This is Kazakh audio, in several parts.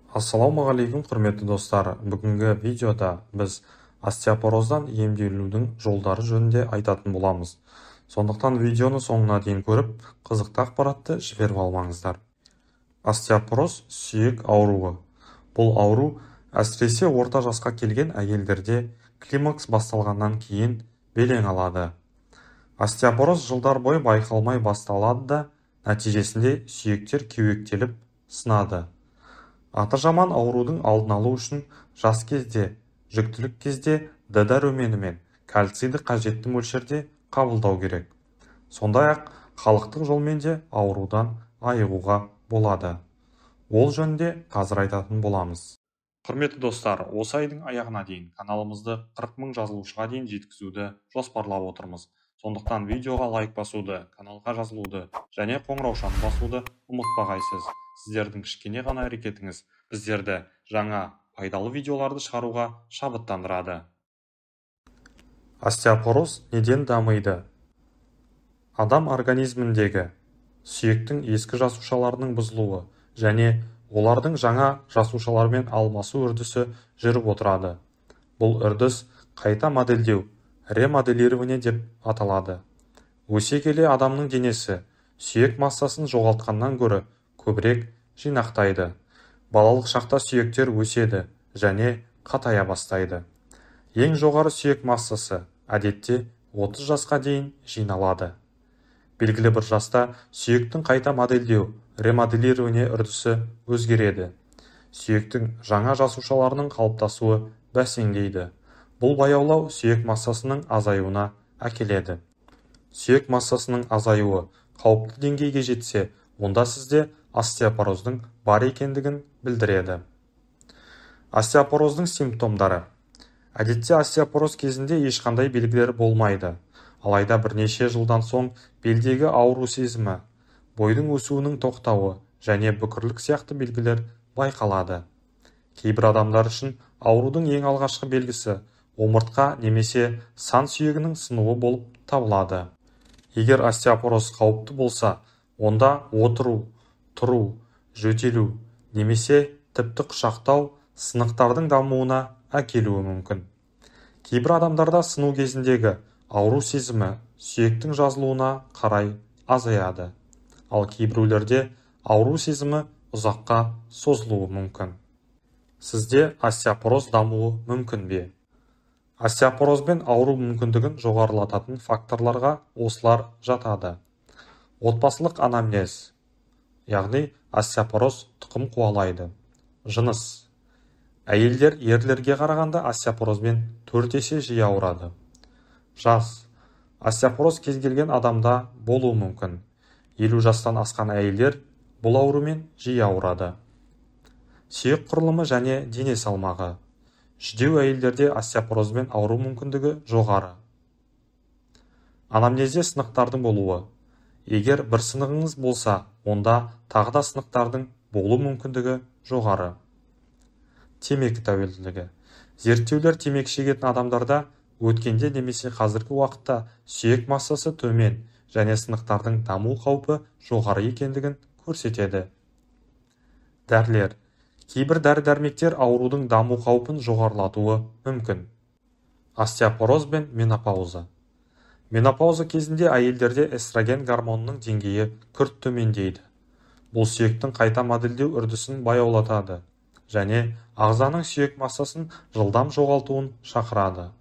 Ассалаумағалейкум, құрметті достар. Бүгінгі видеода біз остеопороздан емделудің жолдары жөнінде айтатын боламыз. Сондықтан видеоны соңына дейін көріп, қызықты ақпаратты жіберіп алмаңыздар. Остеопороз сүйек ауруы. Бұл ауру әсіресе орта жасқа келген әйелдерде климакс басталғаннан кейін белең алады. Остеопороз жылдар бойы байқалмай басталады да, нәтижесінде сүйектер кеуектеліп сынады. Аты жаман аурудың алдын алу үшін жас кезде, жүктілік кезде Д дәрумені мен кальцийді қажетті мөлшерде қабылдау керек. Сондай-ақ халықтық жолмен де аурудан айығуға болады. Ол жөнінде қазір айтатын боламыз. Құрметті достар, осы айдың аяғына дейін каналымызды 40 000 жазылушыға дейін жеткізуді жоспарлап отырмыз. Сондықтан видеоға лайк басуды, каналға жазылуды және қоңыраушаны басуды ұмытпағайсыз. Сіздердің кішкене ғана әрекетіңіз біздерді жаңа пайдалы видеоларды шығаруға шабыттандырады. Остеопороз неден дамиды? Адам организміндегі сүйектің ескі жасушаларының бұзылуы және олардың жаңа жасушалармен алмасу үрдісі жүріп отырады. Бұл үрдіс қайта модельдеу, ремоделирование деп аталады. Өсе келе адамның денесі сүйек массасын жоғалтқаннан гөрі көбірек жинақтайды. Балалық шақта сүйектер өседі және қатая бастайды. Ең жоғары сүйек массасы әдетте 30 жасқа дейін жиналады. Белгілі бір жаста сүйектің қайта модельдеу, ремоделирование үрдісі өзгереді. Сүйектің жаңа жасушаларының қалыптасуы бәсеңдейді. Бұл баяулау сүйек массасының азаюына әкеледі. Сүйек массасының азаюы қауіпті деңгейге жетсе, онда сізде остеопороздың бар екендігін білдіреді. Остеопороздың симптомдары. Әдетте остеопороз кезінде ешқандай белгілер болмайды. Алайда бірнеше жылдан соң белдегі ауру сезімі, бойдың өсуінің тоқтауы және бүкірлік сияқты белгілер байқалады. Кейбір адамдар үшін аурудың ең алғашқы белгісі омыртқа немесе сан сүйегінің сынуы болып табылады. Егер остеопороз қауіпті болса, онда отыру, тұру, жөтелу немесе тіпті құшақтау сынықтардың дамуына әкелуі мүмкін. Кейбір адамдарда сыну кезіндегі ауру сезімі сүйектің жазылуына қарай азаяды. Ал кейбіреулерде ауру сезімі ұзаққа созылуы мүмкін. Сізде остеопороз дамуы мүмкін бе? Остеопорозбен ауыру мүмкіндігін жоғарылататын факторларға осылар жатады. Отбасылық анамнез, яғни остеопороз тұқым қуалайды. Жыныс. Әйелдер ерлерге қарағанда остеопорозбен 4 есе жиі ауырады. Жас. Остеопороз кез келген адамда болуы мүмкін. 50 жастан асқан әйелдер бұл аурумен жиі ауырады. Сүйек құрылымы және дене салмағы. Жүдеу әйелдерде остеопорозбен ауыру мүмкіндігі жоғары. Анамнезде сынықтардың болуы. Егер бір сынығыңыз болса, онда тағы да сынықтардың болу мүмкіндігі жоғары. Темекі тәуелділігі. Зерттеулер темекі шегетін адамдарда өткенде немесе қазіргі уақытта сүйек массасы төмен және сынықтардың даму қаупі жоғары екендігін көрсетеді. Дәрілер. Кейбір дәрі-дәрмектер аурудың даму қаупін жоғарылатуы мүмкін. Остеопороз бен менопауза. Менопауза кезінде әйелдерде эстроген гормонының деңгейі күрт төмендейді. Бұл сүйектің қайта модельдеу үрдісін баяулатады және ағзаның сүйек массасын жылдам жоғалтуын шақырады.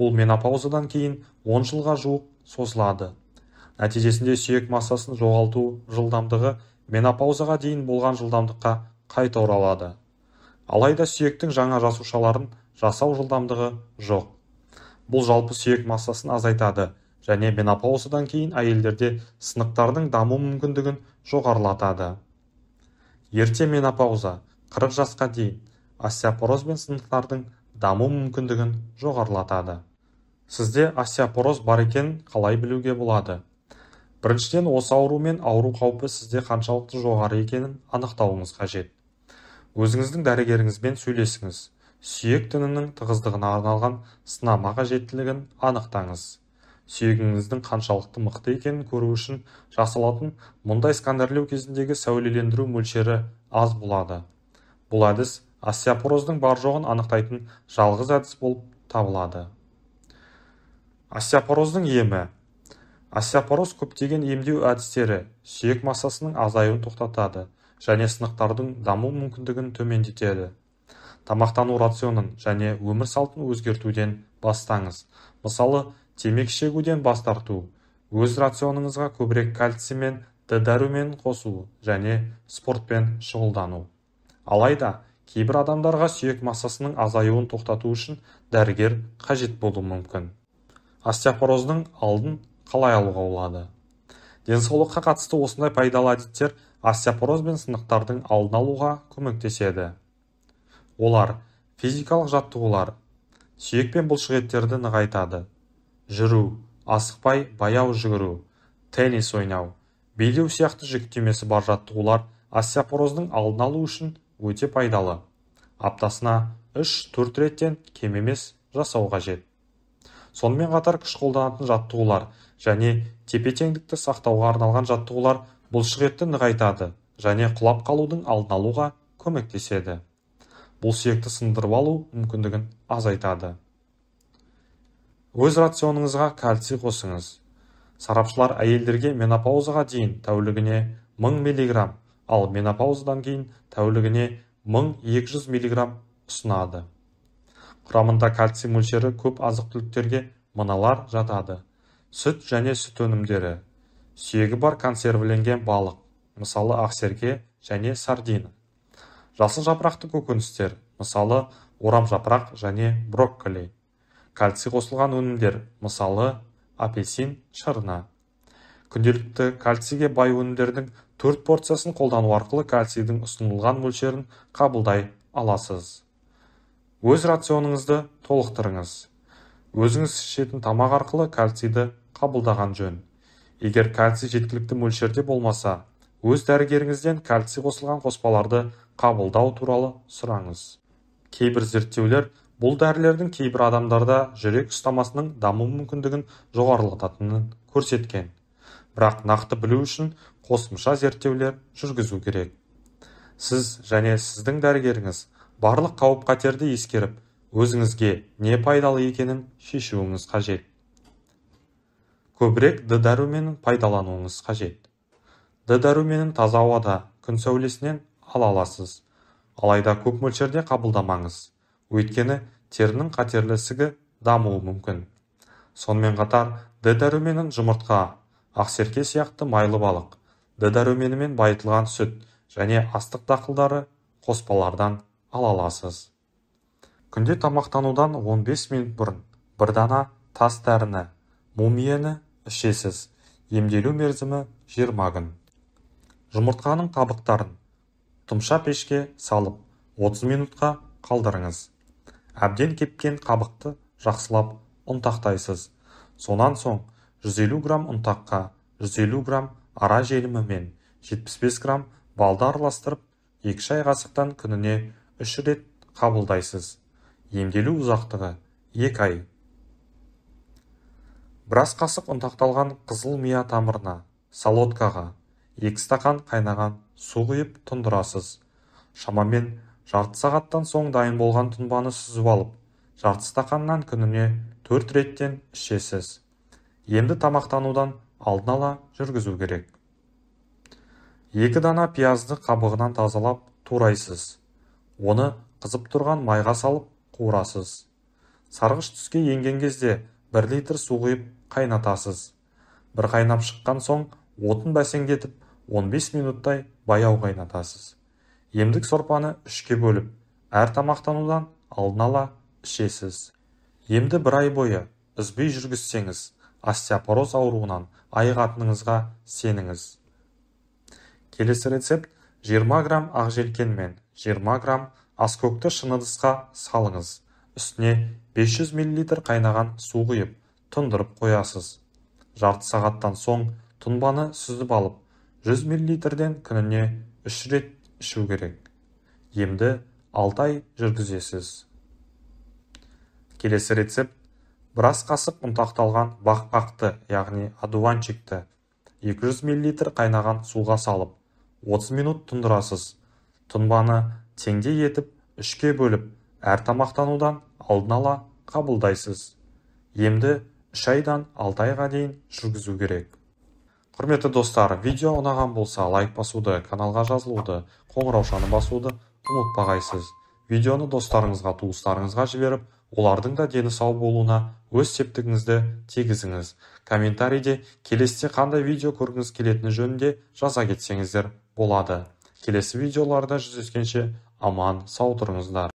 Бұл менопаузадан кейін 10 жылға жуық созылады. Нәтижесінде сүйек массасын жоғалту жылдамдығы менопаузаға дейін болған жылдамдыққа қайта оралады. Алайда сүйектің жаңа жасушаларын жасау жылдамдығы жоқ. Бұл жалпы сүйек массасын азайтады және менопаузадан кейін әйелдерде сынықтардың даму мүмкіндігін жоғарылатады. Ерте менопауза 40 жасқа дейін остеопороз бен сынықтардың даму мүмкіндігін жоғарылатады. Сізде остеопороз бар екенін қалай білуге болады? Біріншіден, осы аурумен ауыру қаупі сізде қаншалықты жоғары екенін анықтауыңыз қажет. Өзіңіздің дәрігеріңізбен сөйлесіңіз. Сүйек тінінің тығыздығына арналған сынама қажеттілігін анықтаңыз. Сүйегіңіздің қаншалықты мықты екенін көру үшін жасалатын мұндай сканерлеу кезіндегі сәулелендіру мөлшері аз болады. Бұл әдіс остеопороздың бар жоғын анықтайтын жалғыз әдіс болып табылады. Остеопороздың емі. Остеопороз көптеген емдеу әдістері сүйек массасының азаюын тоқтатады және сынықтардың даму мүмкіндігін төмендетеді. Тамақтану рационын және өмір салтын өзгертуден бастаңыз. Мысалы, темекі шегуден бас тарту, өз рационыңызға көбірек кальций мен Д дәруменін қосу және спортпен шұғылдану. Алайда, кейбір адамдарға сүйек массасының азаюын тоқтату үшін дәрігер қажет болуы мүмкін. Остеопороздың алдын қалай алуға болады? Денсаулыққа қатысты осындай пайдалы әдеттер остеопороз бен сынықтардың алдын алуға көмектеседі. Олар физикалық жаттығулар, сүйек пен бұлшық еттерді нығайтады. Жүру, асықпай баяу жүгіру, теннис ойнау, билеу сияқты жүктемесі бар жаттығулар остеопороздың алдын алу үшін өте пайдалы. Аптасына 3-4 реттен кем емес жасау қажет. Сонымен қатар күш қолданатын жаттығулар және тепе-теңдікті сақтауға арналған жаттығулар бұлшық етті нығайтады және құлап қалудың алдын алуға көмектеседі. Бұл сүйекті сындырып алу мүмкіндігін азайтады. Өз рационыңызға кальций қосыңыз. Сарапшылар әйелдерге менопаузаға дейін тәулігіне 1000 мг, ал менопаузадан кейін тәулігіне 1200 мг ұсынады. Құрамында кальций мөлшері көп азық-түліктерге мыналар жатады. Сүт және сүт өнімдері, сүйегі бар консервіленген балық, мысалы ақсерке және сардина. Жасыл жапырақты көкөністер, мысалы орам жапырақ және брокколи. Кальций қосылған өнімдер, мысалы апельсин, шырына. Күнделікті кальцийге бай өнімдердің 4 порциясын қолдану арқылы кальцийдің ұсынылған мөлшерін қабылдай аласыз. Өз рационыңызды толықтырыңыз. Өзіңіз ішетін тамақ арқылы кальцийді қабылдаған жөн. Егер кальций жеткілікті мөлшерде болмаса, өз дәрігеріңізден кальций қосылған қоспаларды қабылдау туралы сұраңыз. Кейбір зерттеулер бұл дәрілердің кейбір адамдарда жүрек ұстамасының даму мүмкіндігін жоғарылататынын көрсеткен. Бірақ нақты білу үшін қосымша зерттеулер жүргізу керек. Сіз және сіздің дәрігеріңіз барлық қауіп-қатерді ескеріп, өзіңізге не пайдалы екенін шешуіңіз қажет. Көбірек Д дәруменін пайдалануыңыз қажет. Д дәруменін таза ауада, күн сәулесінен ала аласыз. Алайда көп мөлшерде қабылдамаңыз. Өйткені терінің қатерлі ісігі дамуы мүмкін. Сонымен қатар Д дәруменін жұмыртқа, ақсерке сияқты майлы балық, Д дәруменімен байытылған сүт және астық дақылдары қоспалардан ала аласыз. Күнде тамақтанудан 15 минут бұрын бір дана тас дәріні, мумияны ішесіз. Емделу мерзімі 20 күн. Жұмыртқаның қабықтарын тұмша пешке салып 30 минутқа қалдырыңыз. Әбден кепкен қабықты жақсылап ұнтақтайсыз. Сонан соң 150 грамм ұнтаққа 150 грамм ара желімі мен 75 грамм балды араластырып 2 шай қасықтан күніне 3 рет қабылдайсыз. Емделу ұзақтығы 2 ай. Біраз қасық ұнтақталған қызыл мия тамырына, солодкаға 2 стақан қайнаған су құйып тұндырасыз. Шамамен жарты сағаттан соң дайын болған тұнбаны сүзіп алып, жарты стақаннан күніне 4 реттен ішесіз. Емді тамақтанудан алдын ала жүргізу керек. 2 дана пиязды қабығынан тазалап турайсыз. Оны қызып тұрған майға салып қуырасыз. Сарғыш түске енген кезде 1 литр су құйып қайнатасыз. Бір қайнап шыққан соң отын бәсеңдетіп 15 минуттай баяу қайнатасыз. Емдік сорпаны 3-ке бөліп, әр тамақтанудан алдын ала ішесіз. Емді 1 ай бойы үзбей жүргізсеңіз, остеопороз ауруынан айығатыныңызға сеніңіз. Келесі рецепт: 20 грамм ақжелкен мен 20 грамм аскөкті шыны ыдысқа салыңыз. Үстіне 500 мл қайнаған су құйып, тұндырып қоясыз. Жарты сағаттан соң тұнбаны сүзіп алып, 100 мл-ден күніне 3 рет ішу керек. Емді 6 ай жүргізесіз. Келесі рецепт: біраз қасық ұнтақталған бақбақты, яғни одуванчикті 200 мл қайнаған суға салып, 30 минут тұндырасыз. Тұнбаны теңдей етіп 3-ке бөліп, әр тамақтанудан алдын ала қабылдайсыз. Емді 3 айдан 6 айға дейін жүргізу керек. Құрметті достар, видео ұнаған болса лайк басуды, каналға жазылуды, қоңыраушаны басуды ұмытпағайсыз. Видеоны достарыңызға, туыстарыңызға жіберіп, олардың да дені сау болуына өз септігіңізді тигізіңіз. Комментарийде келесіде қандай видео көргіңіз келетіні жөнінде жаза кетсеңіздер болады. Келесі видеоларда жүздескенше аман сау тұрыңыздар.